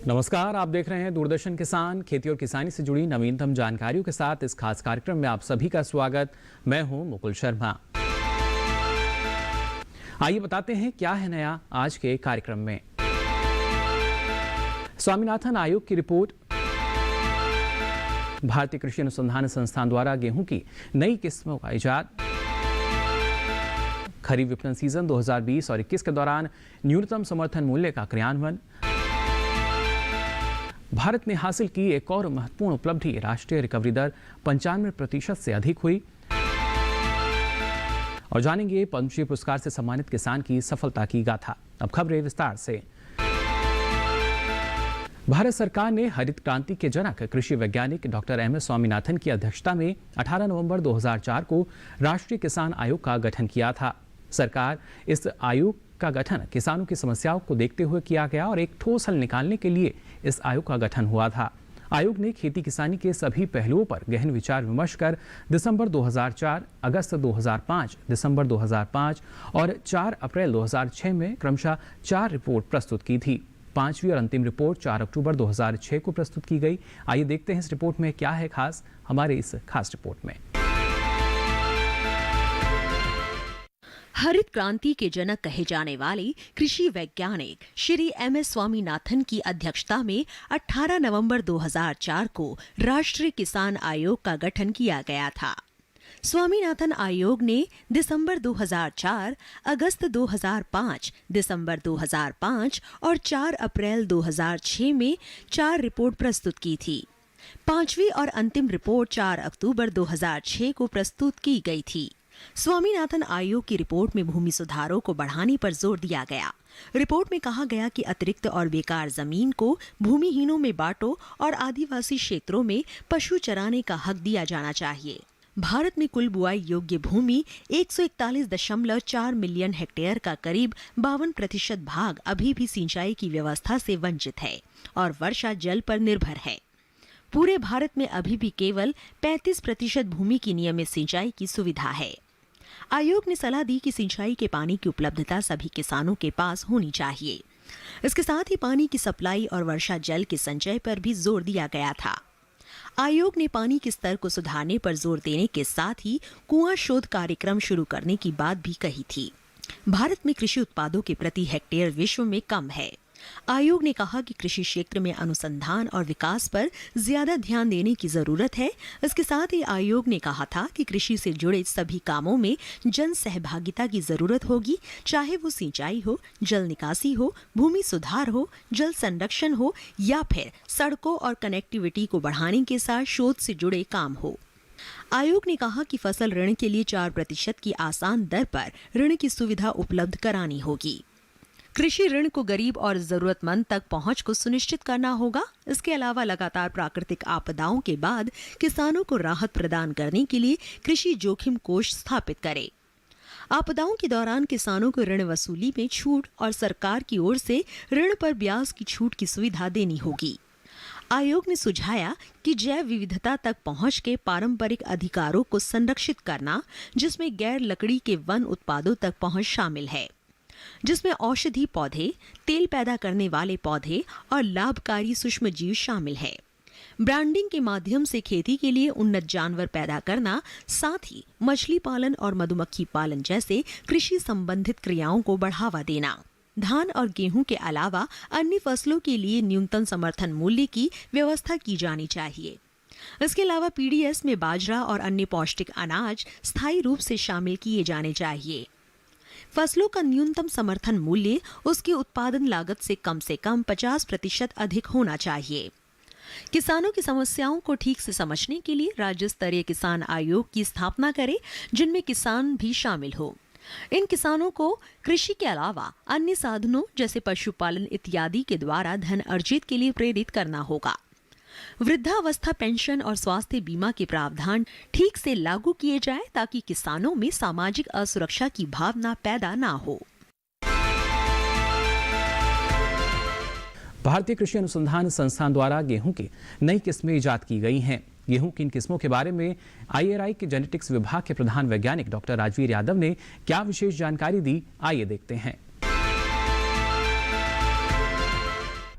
नमस्कार, आप देख रहे हैं दूरदर्शन किसान। खेती और किसानी से जुड़ी नवीनतम जानकारियों के साथ इस खास कार्यक्रम में आप सभी का स्वागत। मैं हूं मुकुल शर्मा। आइए बताते हैं क्या है नया आज के कार्यक्रम में। स्वामीनाथन आयोग की रिपोर्ट, भारतीय कृषि अनुसंधान संस्थान द्वारा गेहूं की नई किस्मों का इजाद, खरीफ विपणन सीजन 2020 और 21 के दौरान न्यूनतम समर्थन मूल्य का क्रियान्वयन, भारत ने हासिल की एक और महत्वपूर्ण उपलब्धि, राष्ट्रीय रिकवरी दर 95% से अधिक हुई, और जानेंगे पद्मश्री पुरस्कार से सम्मानित किसान की सफलता की गाथा। अब खबरें विस्तार से। भारत सरकार ने हरित क्रांति के जनक कृषि वैज्ञानिक डॉक्टर एम.एस. स्वामीनाथन की अध्यक्षता में 18 नवंबर 2004 को राष्ट्रीय किसान आयोग का गठन किया था। सरकार इस आयोग का गठन किसानों की समस्याओं को देखते हुए किया गया और एक ठोस हल निकालने के लिए इस आयोग का गठन हुआ था। आयोग ने खेती किसानी के सभी पहलुओं पर गहन विचार विमर्श कर दिसंबर 2004, अगस्त 2005, दिसंबर 2005 और 4 अप्रैल 2006 में क्रमशः 4 रिपोर्ट प्रस्तुत की थी। 5वीं और अंतिम रिपोर्ट 4 अक्टूबर 2006 को प्रस्तुत की गई। आइए देखते हैं इस रिपोर्ट में क्या है खास, हमारे इस खास रिपोर्ट में। हरित क्रांति के जनक कहे जाने वाले कृषि वैज्ञानिक श्री एम.एस. स्वामीनाथन की अध्यक्षता में 18 नवंबर 2004 को राष्ट्रीय किसान आयोग का गठन किया गया था। स्वामीनाथन आयोग ने दिसंबर 2004, अगस्त 2005, दिसंबर 2005 और 4 अप्रैल 2006 में 4 रिपोर्ट प्रस्तुत की थी। 5वीं और अंतिम रिपोर्ट 4 अक्टूबर 2006 को प्रस्तुत की गई थी। स्वामीनाथन आयोग की रिपोर्ट में भूमि सुधारों को बढ़ाने पर जोर दिया गया। रिपोर्ट में कहा गया कि अतिरिक्त और बेकार जमीन को भूमिहीनों में बांटो और आदिवासी क्षेत्रों में पशु चराने का हक दिया जाना चाहिए। भारत में कुल बुआई योग्य भूमि 141.4 मिलियन हेक्टेयर का करीब 52% भाग अभी भी सिंचाई की व्यवस्था से वंचित है और वर्षा जल पर निर्भर है। पूरे भारत में अभी भी केवल 35% भूमि की नियमित सिंचाई की सुविधा है। आयोग ने सलाह दी कि सिंचाई के पानी की उपलब्धता सभी किसानों के पास होनी चाहिए। इसके साथ ही पानी की सप्लाई और वर्षा जल के संचय पर भी जोर दिया गया था। आयोग ने पानी के स्तर को सुधारने पर जोर देने के साथ ही कुआं शोध कार्यक्रम शुरू करने की बात भी कही थी। भारत में कृषि उत्पादों के प्रति हेक्टेयर विश्व में कम है। आयोग ने कहा कि कृषि क्षेत्र में अनुसंधान और विकास पर ज्यादा ध्यान देने की जरूरत है। इसके साथ ही आयोग ने कहा था कि कृषि से जुड़े सभी कामों में जन सहभागिता की जरूरत होगी, चाहे वो सिंचाई हो, जल निकासी हो, भूमि सुधार हो, जल संरक्षण हो या फिर सड़कों और कनेक्टिविटी को बढ़ाने के साथ शोध से जुड़े काम हो। आयोग ने कहा कि फसल ऋण के लिए 4% की आसान दर पर ऋण की सुविधा उपलब्ध करानी होगी। कृषि ऋण को गरीब और जरूरतमंद तक पहुंच को सुनिश्चित करना होगा। इसके अलावा लगातार प्राकृतिक आपदाओं के बाद किसानों को राहत प्रदान करने के लिए कृषि जोखिम कोष स्थापित करें। आपदाओं के दौरान किसानों को ऋण वसूली में छूट और सरकार की ओर से ऋण पर ब्याज की छूट की सुविधा देनी होगी। आयोग ने सुझाया कि जैव विविधता तक पहुंच के पारंपरिक अधिकारों को संरक्षित करना, जिसमें गैर लकड़ी के वन उत्पादों तक पहुंच शामिल है, जिसमें औषधि पौधे, तेल पैदा करने वाले पौधे और लाभकारी सूक्ष्म जीव शामिल है। ब्रांडिंग के माध्यम से खेती के लिए उन्नत जानवर पैदा करना, साथ ही मछली पालन और मधुमक्खी पालन जैसे कृषि संबंधित क्रियाओं को बढ़ावा देना। धान और गेहूं के अलावा अन्य फसलों के लिए न्यूनतम समर्थन मूल्य की व्यवस्था की जानी चाहिए। इसके अलावा पीडीएस में बाजरा और अन्य पौष्टिक अनाज स्थायी रूप से शामिल किए जाने चाहिए। फसलों का न्यूनतम समर्थन मूल्य उसकी उत्पादन लागत से कम 50% अधिक होना चाहिए। किसानों की समस्याओं को ठीक से समझने के लिए राज्य स्तरीय किसान आयोग की स्थापना करें, जिनमें किसान भी शामिल हो। इन किसानों को कृषि के अलावा अन्य साधनों जैसे पशुपालन इत्यादि के द्वारा धन अर्जित के लिए प्रेरित करना होगा। वृद्धावस्था पेंशन और स्वास्थ्य बीमा के प्रावधान ठीक से लागू किए जाए ताकि किसानों में सामाजिक असुरक्षा की भावना पैदा ना हो। भारतीय कृषि अनुसंधान संस्थान द्वारा गेहूं की नई किस्में इजाद की गई हैं। गेहूं की इन किस्मों के बारे में IRI के जेनेटिक्स विभाग के प्रधान वैज्ञानिक डॉक्टर राजवीर यादव ने क्या विशेष जानकारी दी, आइए देखते हैं।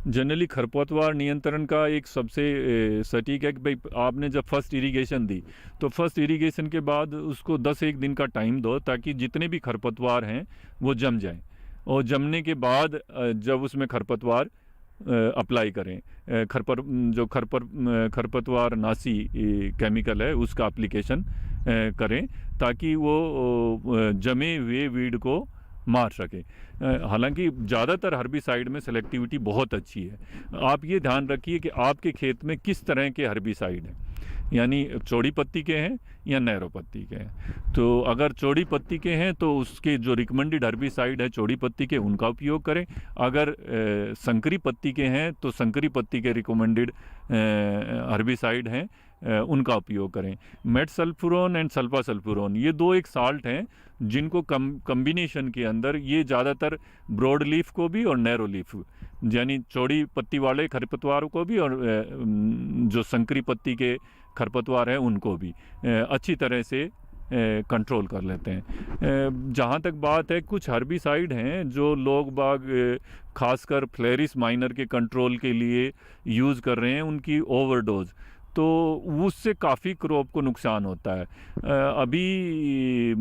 जनरली खरपतवार नियंत्रण का एक सबसे सटीक है कि भाई आपने जब फर्स्ट इरिगेशन दी तो फर्स्ट इरिगेशन के बाद उसको 10-1 दिन का टाइम दो ताकि जितने भी खरपतवार हैं वो जम जाएं, और जमने के बाद जब उसमें खरपतवार अप्लाई करें, खरपतवार नाशी केमिकल है उसका एप्लीकेशन करें ताकि वो जमे हुए वीड को मार सके। हालांकि ज़्यादातर हर्बिसाइड में सेलेक्टिविटी बहुत अच्छी है। आप ये ध्यान रखिए कि आपके खेत में किस तरह के हर्बिसाइड हैं, यानी चौड़ी पत्ती के हैं या नैरो पत्ती के हैं। तो अगर चौड़ी पत्ती के हैं तो उसके जो रिकमेंडेड हर्बिसाइड है चौड़ी पत्ती के उनका उपयोग करें। अगर संकरी पत्ती के हैं तो संकरी पत्ती के रिकमेंडेड हर्बिसाइड हैं उनका उपयोग करें। मेटसल्फुरोन एंड सल्फासल्फुरोन ये दो एक साल्ट हैं जिनको कम्बिनेशन के अंदर ये ज़्यादातर ब्रॉड लीफ को भी और नैरो लीफ यानी चौड़ी पत्ती वाले खरपतवार को भी और जो संकरी पत्ती के खरपतवार हैं उनको भी अच्छी तरह से कंट्रोल कर लेते हैं। जहाँ तक बात है कुछ हर्बिसाइड हैं जो लोग बाग खासकर फ्लेरिस माइनर के कंट्रोल के लिए यूज़ कर रहे हैं, उनकी ओवरडोज, तो उससे काफ़ी क्रॉप को नुकसान होता है। अभी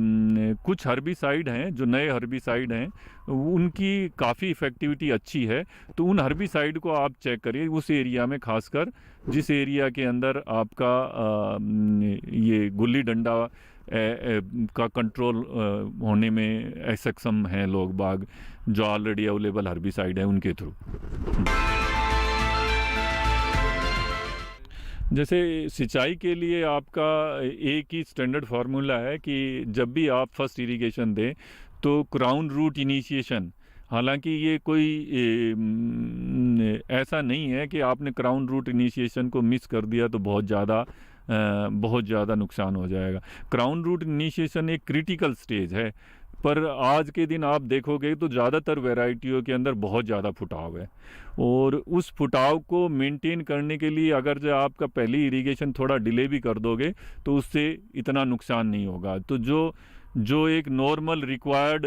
कुछ हर्बिसाइड हैं जो नए हर्बिसाइड हैं उनकी काफ़ी इफ़ेक्टिविटी अच्छी है, तो उन हर्बिसाइड को आप चेक करिए उस एरिया में, खासकर जिस एरिया के अंदर आपका ये गुल्ली डंडा का कंट्रोल होने में असक्षम हैं लोग बाग, जो ऑलरेडी अवेलेबल हर्बिसाइड है उनके थ्रू। जैसे सिंचाई के लिए आपका एक ही स्टैंडर्ड फार्मूला है कि जब भी आप फर्स्ट इरिगेशन दें तो क्राउन रूट इनिशिएशन, हालांकि ये कोई ऐसा नहीं है कि आपने क्राउन रूट इनिशिएशन को मिस कर दिया तो बहुत ज़्यादा नुकसान हो जाएगा। क्राउन रूट इनिशिएशन एक क्रिटिकल स्टेज है, पर आज के दिन आप देखोगे तो ज़्यादातर वैरायटियों के अंदर बहुत ज़्यादा फुटाव है, और उस फुटाव को मेंटेन करने के लिए अगर जो आपका पहली इरिगेशन थोड़ा डिले भी कर दोगे तो उससे इतना नुकसान नहीं होगा। तो जो एक normal required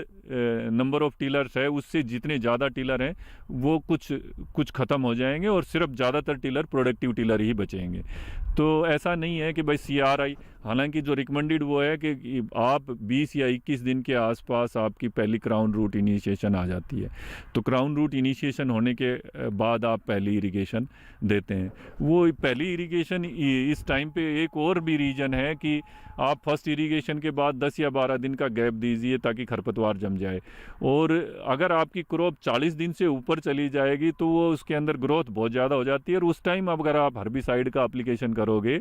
number of tillers है उससे जितने ज़्यादा टिलर हैं वो कुछ ख़त्म हो जाएंगे और सिर्फ ज़्यादातर टिलर प्रोडक्टिव टिलर ही बचेंगे। तो ऐसा नहीं है कि भाई CRI, हालांकि जो रिकमेंडेड वो है कि आप 20 या 21 दिन के आसपास आपकी पहली क्राउन रूट इनिशिएशन आ जाती है, तो क्राउन रूट इनिशिएशन होने के बाद आप पहली इरिगेशन देते हैं। वो पहली इरिगेशन इस टाइम पे एक और भी रीज़न है कि आप फर्स्ट इरिगेशन के बाद 10 या 12 दिन का गैप दीजिए ताकि खरपतवार जम जाए, और अगर आपकी क्रॉप 40 दिन से ऊपर चली जाएगी तो वो उसके अंदर ग्रोथ बहुत ज़्यादा हो जाती है, और उस टाइम अगर आप हर्बिसाइड का एप्लीकेशन करोगे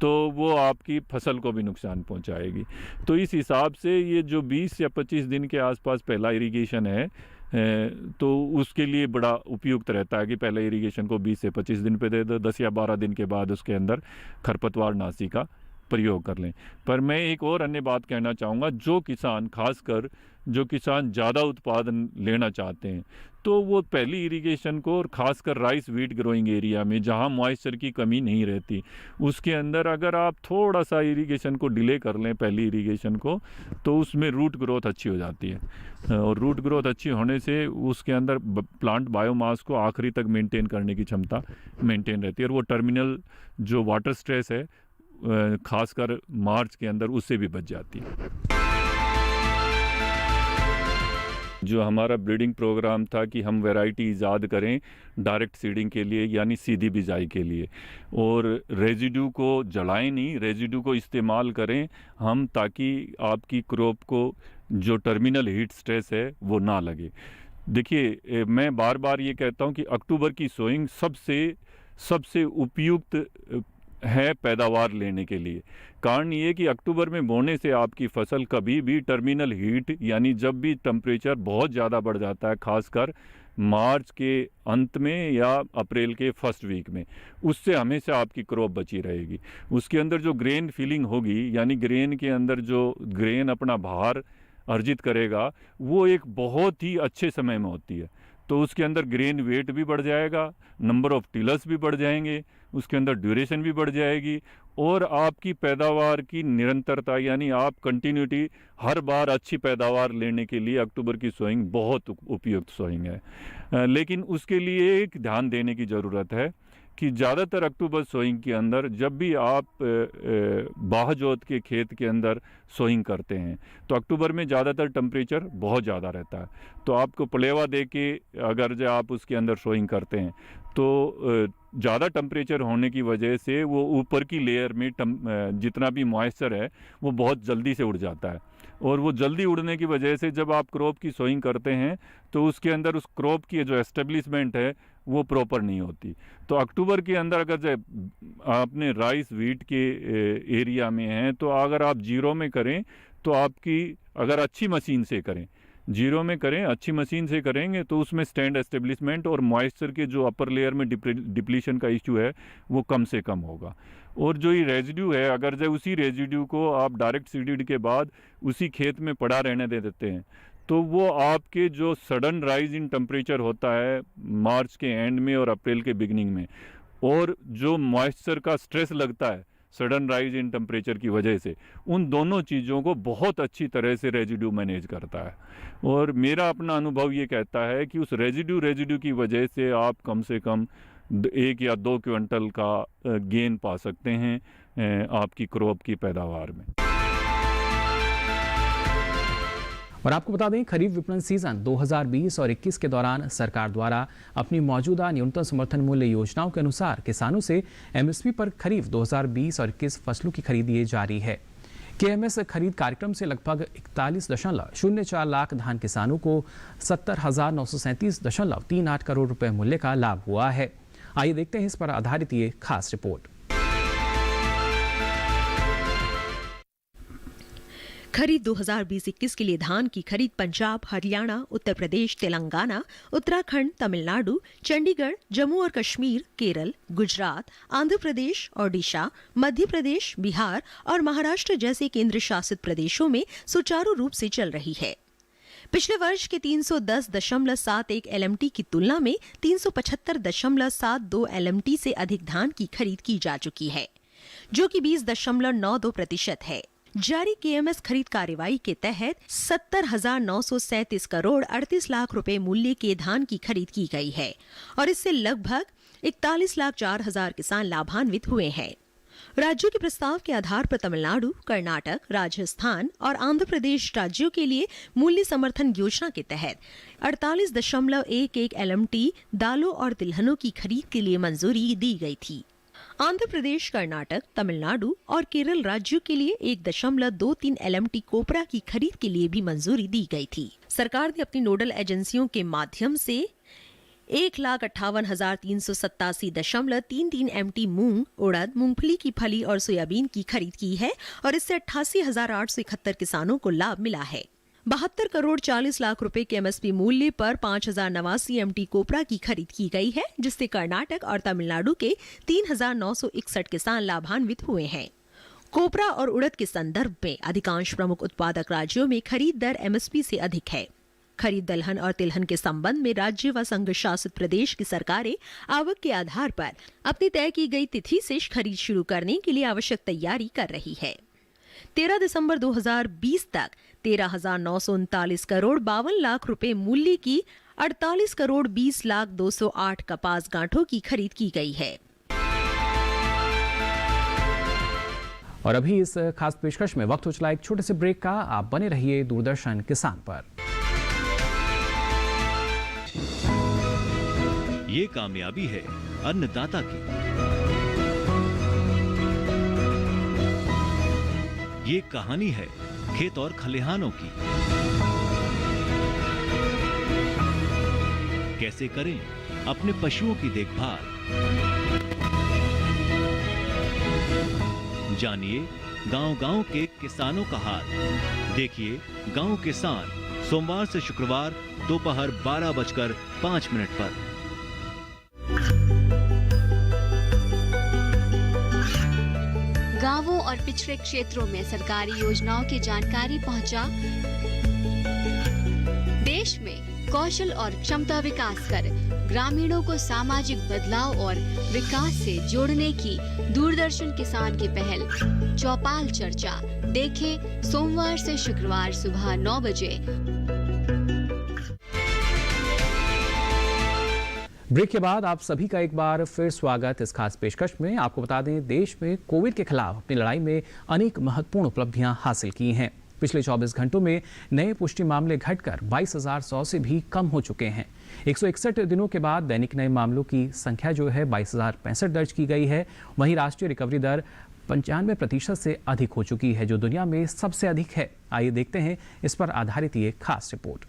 तो वो आपकी फसल को भी नुकसान पहुंचाएगी। तो इस हिसाब से ये जो 20 या 25 दिन के आसपास पहला इरिगेशन है तो उसके लिए बड़ा उपयुक्त रहता है कि पहले इरिगेशन को 20 से 25 दिन पे दे दो, 10 या 12 दिन के बाद उसके अंदर खरपतवार नाशी का प्रयोग कर लें। पर मैं एक और अन्य बात कहना चाहूँगा, जो किसान खासकर जो किसान ज़्यादा उत्पादन लेना चाहते हैं तो वो पहली इरिगेशन को, और ख़ासकर राइस वीट ग्रोइंग एरिया में जहाँ मॉइस्चर की कमी नहीं रहती उसके अंदर अगर आप थोड़ा सा इरिगेशन को डिले कर लें पहली इरिगेशन को, तो उसमें रूट ग्रोथ अच्छी हो जाती है, और रूट ग्रोथ अच्छी होने से उसके अंदर प्लांट बायोमास को आखिरी तक मेंटेन करने की क्षमता मेंटेन रहती है, और वो टर्मिनल जो वाटर स्ट्रेस है खासकर मार्च के अंदर उससे भी बच जाती है। जो हमारा ब्रीडिंग प्रोग्राम था कि हम वैरायटी ईजाद करें डायरेक्ट सीडिंग के लिए, यानी सीधी बिजाई के लिए, और रेजिड्यू को जलाएं नहीं, रेजिड्यू को इस्तेमाल करें हम, ताकि आपकी क्रॉप को जो टर्मिनल हीट स्ट्रेस है वो ना लगे। देखिए मैं बार बार ये कहता हूँ कि अक्टूबर की सोइंग सबसे उपयुक्त है पैदावार लेने के लिए। कारण ये कि अक्टूबर में बोने से आपकी फसल कभी भी टर्मिनल हीट, यानी जब भी टेम्परेचर बहुत ज़्यादा बढ़ जाता है खासकर मार्च के अंत में या अप्रैल के फर्स्ट वीक में, उससे हमेशा आपकी क्रॉप बची रहेगी। उसके अंदर जो ग्रेन फिलिंग होगी, यानी ग्रेन के अंदर जो ग्रेन अपना भार अर्जित करेगा, वो एक बहुत ही अच्छे समय में होती है, तो उसके अंदर ग्रेन वेट भी बढ़ जाएगा, नंबर ऑफ टिलर्स भी बढ़ जाएंगे, उसके अंदर ड्यूरेशन भी बढ़ जाएगी और आपकी पैदावार की निरंतरता यानी आप कंटिन्यूटी हर बार अच्छी पैदावार लेने के लिए अक्टूबर की सोइंग बहुत उपयुक्त सोइंग है। लेकिन उसके लिए एक ध्यान देने की ज़रूरत है कि ज़्यादातर अक्टूबर सोइंग के अंदर जब भी आप बाहजोत के खेत के अंदर सोइंग करते हैं तो अक्टूबर में ज़्यादातर टेम्परेचर बहुत ज़्यादा रहता है। तो आपको पलेवा दे के अगर जो आप उसके अंदर सोइंग करते हैं तो ज़्यादा टेम्परेचर होने की वजह से वो ऊपर की लेयर में जितना भी मॉइस्चर है वो बहुत जल्दी से उड़ जाता है और वो जल्दी उड़ने की वजह से जब आप क्रॉप की सोइंग करते हैं तो उसके अंदर उस क्रॉप की जो एस्टेब्लिशमेंट है वो प्रॉपर नहीं होती। तो अक्टूबर के अंदर अगर जब आपने राइस वीट के एरिया में हैं तो अगर आप जीरो में करें तो आपकी अगर अच्छी मशीन से करें जीरो में करें अच्छी मशीन से करेंगे तो उसमें स्टैंड एस्टेब्लिशमेंट और मॉइस्चर के जो अपर लेयर में डिप्लीशन का इश्यू है वो कम से कम होगा। और जो ये रेजिड्यू है अगर जब उसी रेजिड्यू को आप डायरेक्ट सीडेड के बाद उसी खेत में पड़ा रहने दे देते हैं तो वो आपके जो सडन राइज इन टेम्परेचर होता है मार्च के एंड में और अप्रैल के बिगिनिंग में और जो मॉइस्चर का स्ट्रेस लगता है सडन राइज इन टेम्परेचर की वजह से उन दोनों चीज़ों को बहुत अच्छी तरह से रेजिड्यू मैनेज करता है। और मेरा अपना अनुभव ये कहता है कि उस रेजिड्यू की वजह से आप कम से कम 1 या 2 क्विंटल का गेन पा सकते हैं आपकी क्रॉप की पैदावार में। और आपको बता दें खरीफ विपणन सीजन 2020 और 21 के दौरान सरकार द्वारा अपनी मौजूदा न्यूनतम समर्थन मूल्य योजनाओं के अनुसार किसानों से एमएसपी पर खरीफ 2020 और 21 फसलों की खरीद ये जारी है। केएमएस खरीद कार्यक्रम से लगभग 41.04 लाख धान किसानों को 70,937.38 करोड़ रुपए मूल्य का लाभ हुआ है। आइए देखते हैं इस पर आधारित ये खास रिपोर्ट। खरीद 2020-21 के लिए धान की खरीद पंजाब, हरियाणा, उत्तर प्रदेश, तेलंगाना, उत्तराखंड, तमिलनाडु, चंडीगढ़, जम्मू और कश्मीर, केरल, गुजरात, आंध्र प्रदेश, ओडिशा, मध्य प्रदेश, बिहार और महाराष्ट्र जैसे केंद्र शासित प्रदेशों में सुचारू रूप से चल रही है। पिछले वर्ष के 310.71 एलएमटी की तुलना में 375.72 एलएमटी से अधिक धान की खरीद की जा चुकी है, जो कि 20.92% है। जारी केएमएस खरीद कार्रवाई के तहत 70,937 करोड़ 38 लाख रुपए मूल्य के धान की खरीद की गई है और इससे लगभग 41,04,000 किसान लाभान्वित हुए हैं। राज्यों के प्रस्ताव के आधार पर तमिलनाडु, कर्नाटक, राजस्थान और आंध्र प्रदेश राज्यों के लिए मूल्य समर्थन योजना के तहत 48.11 एलएमटी दालों और तिलहनों की खरीद के लिए मंजूरी दी गई थी। आंध्र प्रदेश, कर्नाटक, तमिलनाडु और केरल राज्यों के लिए 1.23 एलएमटी कोपरा की खरीद के लिए भी मंजूरी दी गई थी। सरकार ने अपनी नोडल एजेंसियों के माध्यम से 1,58,387.33 एमटी मूंग, उड़द, मूंगफली की फली और सोयाबीन की खरीद की है और इससे 88,871 किसानों को लाभ मिला है। 72 करोड़ 40 लाख रुपए के एमएसपी मूल्य पर 5,089 एमटी कोपरा की खरीद की गई है, जिससे कर्नाटक और तमिलनाडु के 3,961 किसान लाभान्वित हुए हैं। कोपरा और उड़द के संदर्भ में अधिकांश प्रमुख उत्पादक राज्यों में खरीद दर एमएसपी से अधिक है। खरीद दलहन और तिलहन के संबंध में राज्य व संघ शासित प्रदेश की सरकारें आवक के आधार पर अपनी तय की गई तिथि से खरीद शुरू करने के लिए आवश्यक तैयारी कर रही है। 13 दिसंबर 2020 तक 13,939 करोड़ 52 लाख रुपए मूल्य की 48 करोड़ 20 लाख 208 कपास गांठों की खरीद की गई है। और अभी इस खास पेशकश में वक्त हो चला एक छोटे से ब्रेक का। आप बने रहिए दूरदर्शन किसान पर। ये कामयाबी है अन्नदाता की, ये कहानी है खेत और खलिहानों की। कैसे करें अपने पशुओं की देखभाल, जानिए गांव-गांव के किसानों का हाल। देखिए गांव किसान सोमवार से शुक्रवार दोपहर 12:05 पर। गांवों और पिछड़े क्षेत्रों में सरकारी योजनाओं की जानकारी पहुंचा। देश में कौशल और क्षमता विकास कर ग्रामीणों को सामाजिक बदलाव और विकास से जोड़ने की दूरदर्शन किसान की पहल चौपाल चर्चा देखें सोमवार से शुक्रवार सुबह 9 बजे। ब्रेक के बाद आप सभी का एक बार फिर स्वागत इस खास पेशकश में। आपको बता दें, देश में कोविड के खिलाफ अपनी लड़ाई में अनेक महत्वपूर्ण उपलब्धियां हासिल की हैं। पिछले 24 घंटों में नए पुष्टि मामले घटकर 22,100 से भी कम हो चुके हैं। 161 दिनों के बाद दैनिक नए मामलों की संख्या जो है 22,065 दर्ज की गई है। वहीं राष्ट्रीय रिकवरी दर 95% से अधिक हो चुकी है, जो दुनिया में सबसे अधिक है। आइए देखते हैं इस पर आधारित ये खास रिपोर्ट।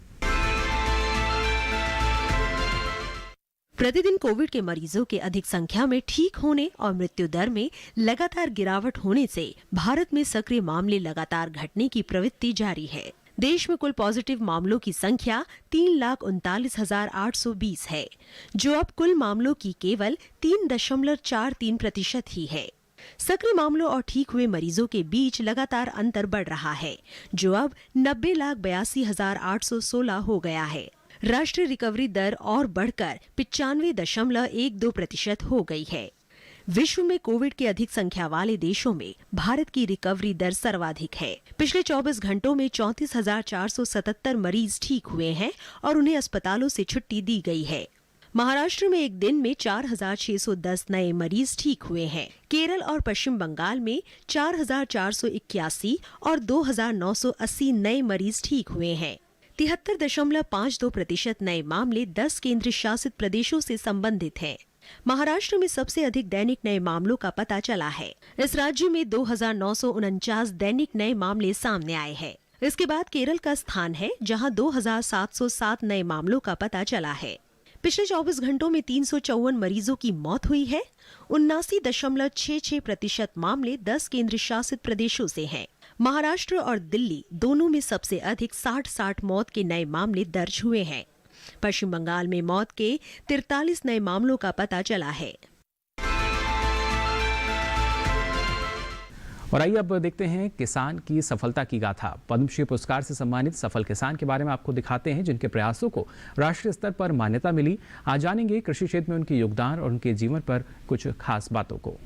प्रतिदिन कोविड के मरीजों के अधिक संख्या में ठीक होने और मृत्यु दर में लगातार गिरावट होने से भारत में सक्रिय मामले लगातार घटने की प्रवृत्ति जारी है। देश में कुल पॉजिटिव मामलों की संख्या 3,39,820 है, जो अब कुल मामलों की केवल 3.43% ही है। सक्रिय मामलों और ठीक हुए मरीजों के बीच लगातार अंतर बढ़ रहा है, जो अब 90,82,816 हो गया है। राष्ट्रीय रिकवरी दर और बढ़कर 95.12% हो गई है। विश्व में कोविड की अधिक संख्या वाले देशों में भारत की रिकवरी दर सर्वाधिक है। पिछले 24 घंटों में 34,477 मरीज ठीक हुए हैं और उन्हें अस्पतालों से छुट्टी दी गई है। महाराष्ट्र में एक दिन में 4,610 नए मरीज ठीक हुए हैं। केरल और पश्चिम बंगाल में 4,481 और 2,980 नए मरीज ठीक हुए हैं। 73.52% नए मामले 10 केंद्र शासित प्रदेशों से संबंधित हैं। महाराष्ट्र में सबसे अधिक दैनिक नए मामलों का पता चला है। इस राज्य में 2,949 दैनिक नए मामले सामने आए हैं। इसके बाद केरल का स्थान है, जहां 2,707 नए मामलों का पता चला है। पिछले 24 घंटों में 354 मरीजों की मौत हुई है। 79.66% मामले 10 केंद्र शासित प्रदेशों से हैं। महाराष्ट्र और दिल्ली दोनों में सबसे अधिक 60 मौत के नए मामले दर्ज हुए हैं। पश्चिम बंगाल में मौत के 43 नए मामलों का पता चला है। और आइए अब देखते हैं किसान की सफलता की गाथा। पद्मश्री पुरस्कार से सम्मानित सफल किसान के बारे में आपको दिखाते हैं, जिनके प्रयासों को राष्ट्रीय स्तर पर मान्यता मिली। आज जानेंगे कृषि क्षेत्र में उनके योगदान और उनके जीवन पर कुछ खास बातों को।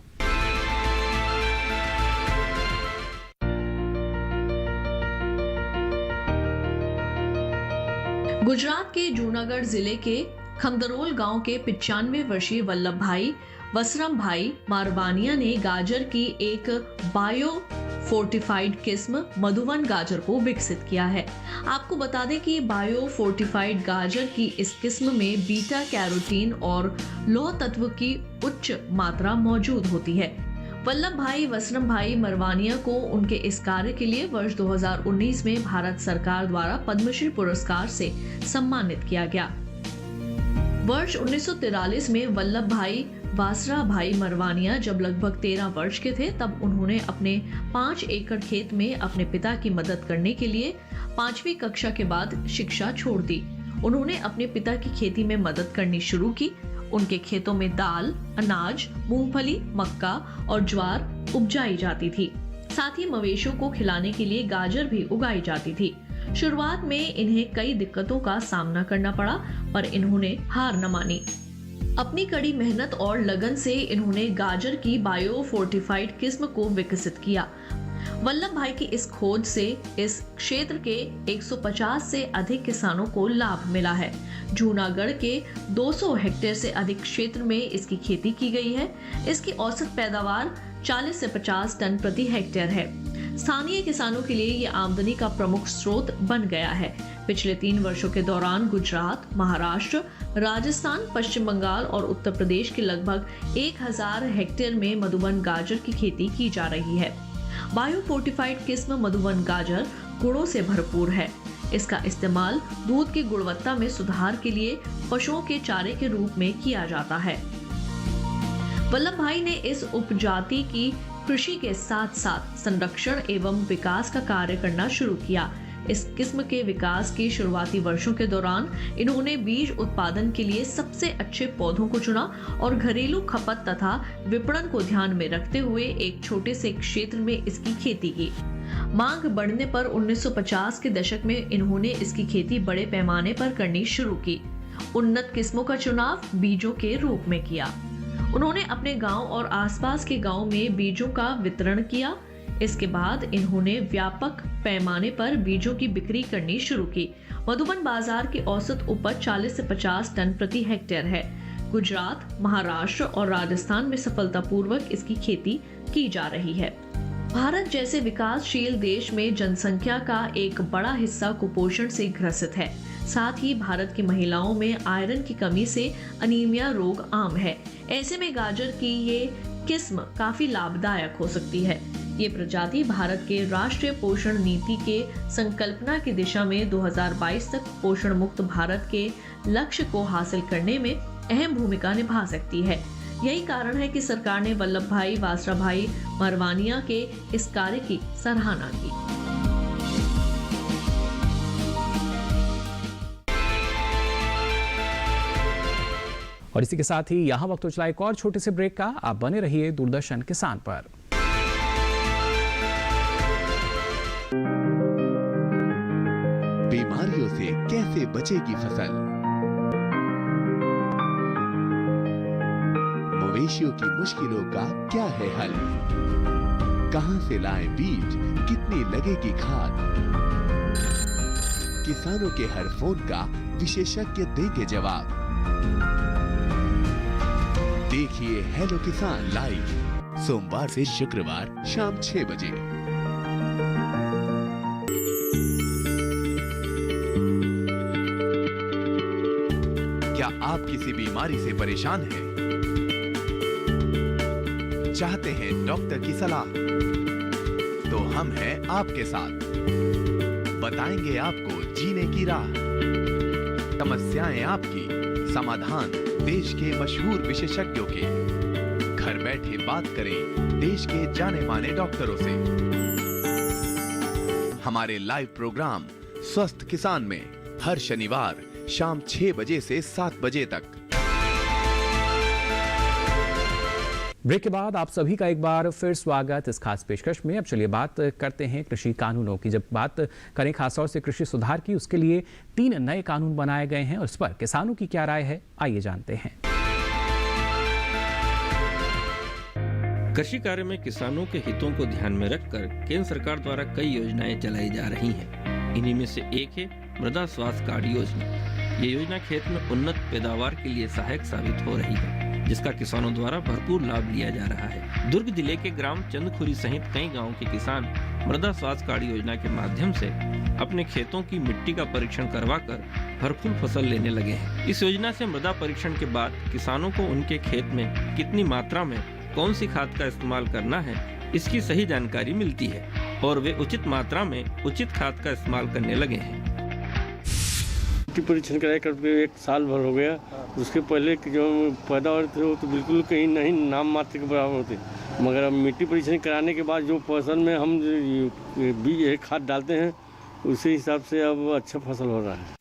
गुजरात के जूनागढ़ जिले के खमदरोल गांव के 95 वर्षीय वल्लभ भाई वसरम भाई मारवानिया ने गाजर की एक बायो फोर्टिफाइड किस्म मधुवन गाजर को विकसित किया है। आपको बता दें कि बायो फोर्टिफाइड गाजर की इस किस्म में बीटा कैरोटीन और लौह तत्व की उच्च मात्रा मौजूद होती है। वल्लभ भाई वसरम भाई मरवानिया को उनके इस कार्य के लिए वर्ष 2019 में भारत सरकार द्वारा पद्मश्री पुरस्कार से सम्मानित किया गया। वर्ष 1943 में वल्लभ भाई वासरा भाई मरवानिया जब लगभग 13 वर्ष के थे, तब उन्होंने अपने 5 एकड़ खेत में अपने पिता की मदद करने के लिए 5वीं कक्षा के बाद शिक्षा छोड़ दी। उन्होंने अपने पिता की खेती में मदद करनी शुरू की। उनके खेतों में दाल, अनाज, मूंगफली, मक्का और ज्वार उपजाई जाती थी। साथ ही मवेशियों को खिलाने के लिए गाजर भी उगाई जाती थी। शुरुआत में इन्हें कई दिक्कतों का सामना करना पड़ा, पर इन्होंने हार न मानी। अपनी कड़ी मेहनत और लगन से इन्होंने गाजर की बायो फोर्टिफाइड किस्म को विकसित किया। वल्लभ भाई की इस खोज से इस क्षेत्र के 150 से अधिक किसानों को लाभ मिला है। जूनागढ़ के 200 हेक्टेयर से अधिक क्षेत्र में इसकी खेती की गई है। इसकी औसत पैदावार 40 से 50 टन प्रति हेक्टेयर है। स्थानीय किसानों के लिए ये आमदनी का प्रमुख स्रोत बन गया है। पिछले 3 वर्षों के दौरान गुजरात, महाराष्ट्र, राजस्थान, पश्चिम बंगाल और उत्तर प्रदेश के लगभग 1000 हेक्टेयर में मधुवन गाजर की खेती की जा रही है। बायो फोर्टिफाइड किस्म मधुवन गाजर गुणों से भरपूर है। इसका इस्तेमाल दूध की गुणवत्ता में सुधार के लिए पशुओं के चारे के रूप में किया जाता है। वल्लभ भाई ने इस उपजाति की कृषि के साथ साथ संरक्षण एवं विकास का कार्य करना शुरू किया। इस किस्म के विकास के शुरुआती वर्षों के दौरान इन्होंने बीज उत्पादन के लिए सबसे अच्छे पौधों को चुना और घरेलू खपत तथा विपणन को ध्यान में रखते हुए एक छोटे से क्षेत्र में इसकी खेती की। मांग बढ़ने पर 1950 के दशक में इन्होंने इसकी खेती बड़े पैमाने पर करनी शुरू की। उन्नत किस्मों का चुनाव बीजों के रूप में किया। उन्होंने अपने गांव और आसपास के गांव में बीजों का वितरण किया। इसके बाद इन्होंने व्यापक पैमाने पर बीजों की बिक्री करनी शुरू की। मधुबन बाजार की औसत उपज 40 से 50 टन प्रति हेक्टेयर है। गुजरात, महाराष्ट्र और राजस्थान में सफलतापूर्वक इसकी खेती की जा रही है। भारत जैसे विकासशील देश में जनसंख्या का एक बड़ा हिस्सा कुपोषण से ग्रसित है। साथ ही भारत की महिलाओं में आयरन की कमी से अनीमिया रोग आम है। ऐसे में गाजर की ये किस्म काफी लाभदायक हो सकती है। ये प्रजाति भारत के राष्ट्रीय पोषण नीति के संकल्पना की दिशा में 2022 तक पोषण मुक्त भारत के लक्ष्य को हासिल करने में अहम भूमिका निभा सकती है। यही कारण है कि सरकार ने वल्लभ भाई वासराभाई मरवानिया के इस कार्य की सराहना की। और इसी के साथ ही यहाँ वक्त हो चला एक और छोटे से ब्रेक का। आप बने रहिए दूरदर्शन किसान पर। बीमारियों से कैसे बचेगी फसल, मवेशियों की मुश्किलों का क्या है हल, कहां से लाएं बीज, कितनी लगेगी खाद, किसानों के हर फोन का विशेषज्ञ देंगे जवाब। देखिए हेलो किसान लाइव सोमवार से शुक्रवार शाम 6 बजे। क्या आप किसी बीमारी से परेशान हैं? चाहते हैं डॉक्टर की सलाह? तो हम हैं आपके साथ। बताएंगे आपको जीने की राह। समस्याएं आपकी, समाधान देश के मशहूर विशेषज्ञों के। घर बैठे बात करें देश के जाने माने डॉक्टरों से। हमारे लाइव प्रोग्राम स्वस्थ किसान में हर शनिवार शाम 6 बजे से 7 बजे तक। ब्रेक के बाद आप सभी का एक बार फिर स्वागत इस खास पेशकश में। अब चलिए बात करते हैं कृषि कानूनों की। जब बात करें खासतौर से कृषि सुधार की, उसके लिए 3 नए कानून बनाए गए हैं और इस पर किसानों की क्या राय है, आइए जानते हैं। कृषि कार्य में किसानों के हितों को ध्यान में रखकर केंद्र सरकार द्वारा कई योजनाएं चलाई जा रही हैं। इन्हीं में से एक है मृदा स्वास्थ्य कार्ड योजना। ये योजना खेत में उन्नत पैदावार के लिए सहायक साबित हो रही है, जिसका किसानों द्वारा भरपूर लाभ लिया जा रहा है। दुर्ग जिले के ग्राम चंदखुरी सहित कई गांवों के किसान मृदा स्वास्थ्य कार्ड योजना के माध्यम से अपने खेतों की मिट्टी का परीक्षण करवाकर भरपूर फसल लेने लगे हैं। इस योजना से मृदा परीक्षण के बाद किसानों को उनके खेत में कितनी मात्रा में कौन सी खाद का इस्तेमाल करना है, इसकी सही जानकारी मिलती है और वे उचित मात्रा में उचित खाद का इस्तेमाल करने लगे हैं। परीक्षण कराया करके 1 साल भर हो गया। उसके पहले जो पैदावार थे वो तो बिल्कुल कहीं नहीं नाम मात्र के बराबर होते, मगर अब मिट्टी परीक्षण कराने के बाद जो फसल में हम बीज खाद डालते हैं उसी हिसाब से अब अच्छा फसल हो रहा है।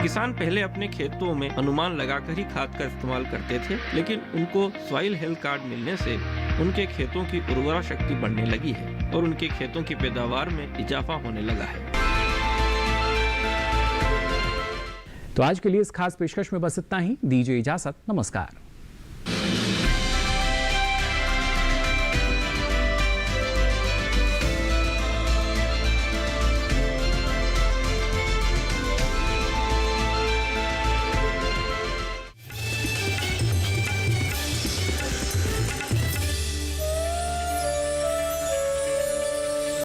किसान पहले अपने खेतों में अनुमान लगाकर ही खाद का इस्तेमाल करते थे, लेकिन उनको सॉइल हेल्थ कार्ड मिलने से उनके खेतों की उर्वरा शक्ति बढ़ने लगी है और उनके खेतों की पैदावार में इजाफा होने लगा है। तो आज के लिए इस खास पेशकश में बस इतना ही। दीजिए इजाजत, नमस्कार।